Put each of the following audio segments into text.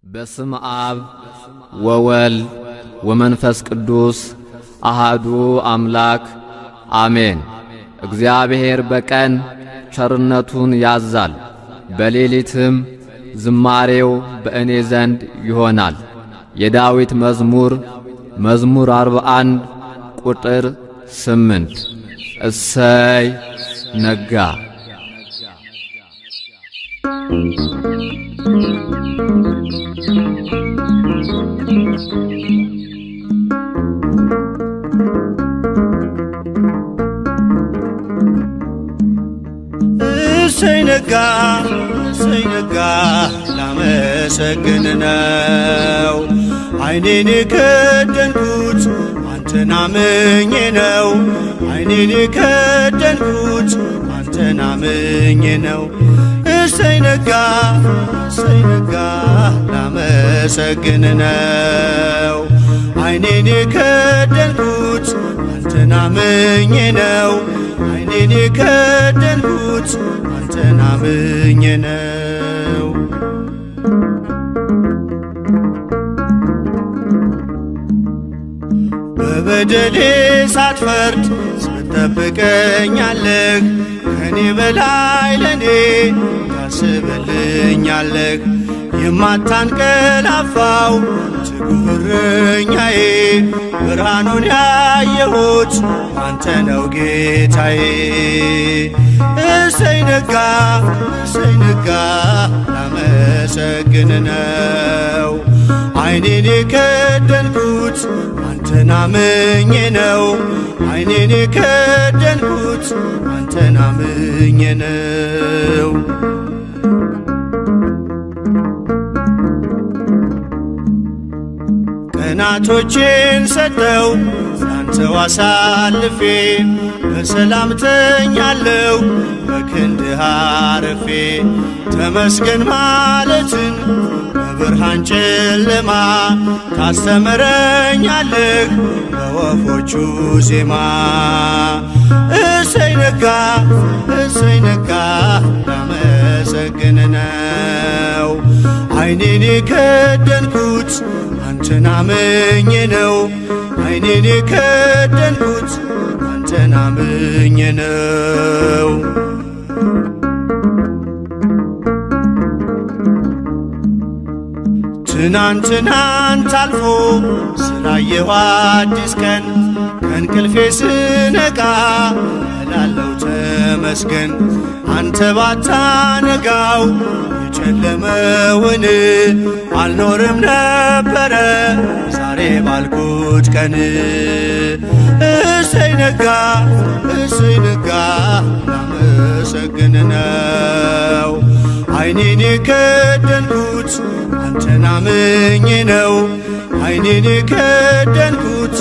በስመ አብ ወወልድ ወመንፈስ ቅዱስ አሃዱ አምላክ አሜን። እግዚአብሔር በቀን ቸርነቱን ያዛል፣ በሌሊትም ዝማሬው በእኔ ዘንድ ይሆናል። የዳዊት መዝሙር 41 ቁጥር 8 እሰይ ነጋ። እሰይ ነጋ እሰይ ነጋ ላመሰግን ነው። ዓይኔን የከደንኩት አንተን አምኜ ነው። ዓይኔን የከደንኩት አንተን አምኜ ነው። እሰይ ነጋ ላመሰግን ነው። ዓይኔን የከደንኩት አንተን አምኜ ነው። ዓይኔን የከደንኩት አንተን አምኜ ነው። በበደሌ ሳትፈርድ ስትጠብቀኛለህ፣ ከኔ በላይ ለኔ ታስብልኛለህ። የማታንቀላፋው ትጉህ እረኛዬ፣ ብርሃኑን ያየሁት አንተ ነው ጌታዬ። እሰይ ነጋ ላመሰግን ነው። ዓይኔን የከደንኩት አንተን አምኜ ነው። ዓይኔን የከደንኩት አንተን አምኜ ነው። ቀናቶቼን ሰጠው ላንተው አሳልፌ፣ በሰላም ተኛለሁ በክንድህ አርፌ። ተመስገን ማለትን በብርሃን ጨለማ ታስተምረኛለህ በወፎቹ ዜማ። እሰይ ነጋ ላመሰግን ነው። ዓይኔን የከደንኩት አንተን አምኜ ነው። ዓይኔን የከደንኩት አንተን አምኜ ነው። ትናንት አልፎ ስላየሁ አዲስ ቀን፣ ከእንቅልፌ ስነቃ እላለሁ ተመስገን። አንተ ባታነጋው የጨለመውን አልኖርም ነበረ ዛሬ ባልኩት ቀን። እሰይ ነጋ ላመሰግን ነው። ዓይኔን የከደንኩት አንተን አምኜ ነው። ዓይኔን የከደንኩት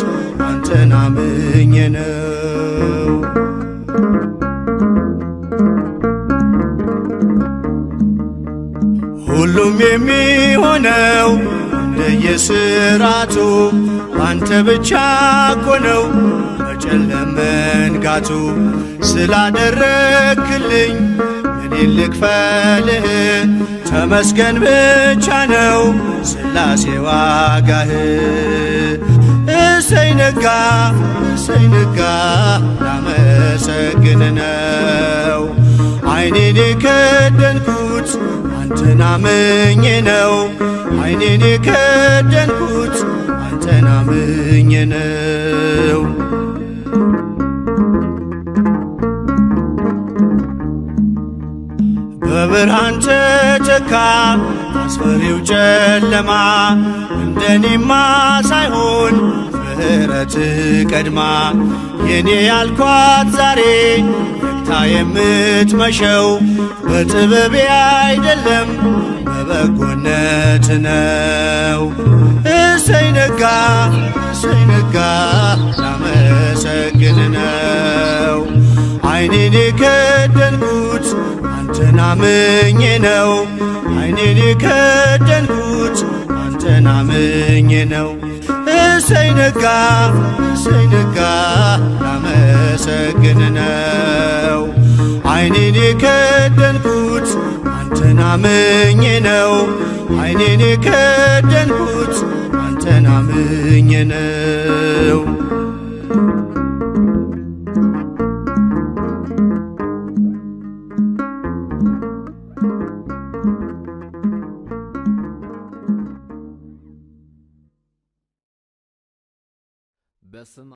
አንተን አምኜ ነው። ሁሉም የሚሆነው እንደየሥርዓቱ አንተ ብቻ እኮ ነው በጨለማ መንጋቱ። ስላደረግክልኝ እኔን ልክፈልህ፣ ተመስገን ብቻ ነው ሥላሴ ዋጋህ። እሰይ ነጋ ላመሰግን ነው። ዓይኔን የከደንኩት አንተን አምኜ ነው። ዓይኔን የከደንኩት አንተን አምኜ ነው። በብርሃን ተተካ አስፈሪው ጨለማ፣ እንደኔማ ሳይሆን ምሕረት ቀድማ። የኔ ያልኳት ዛሬ ነግታ የምትመሸው በጥበቤ አይደለም በበጎነት ነው። እሰይ ነጋ ላመሰግን ነው። ዓይኔን የከደንኩት አንተን አምኜ ነው። ዓይኔን የከደንኩት አንተን አምኜ ነው። እሰይ ነጋ ላመሰግን ነው። ዓይኔን የከደንኩት አንተን አንተን አምኜ ነው ዓይኔን የከደንኩት አንተን አምኜ ነው። በስመ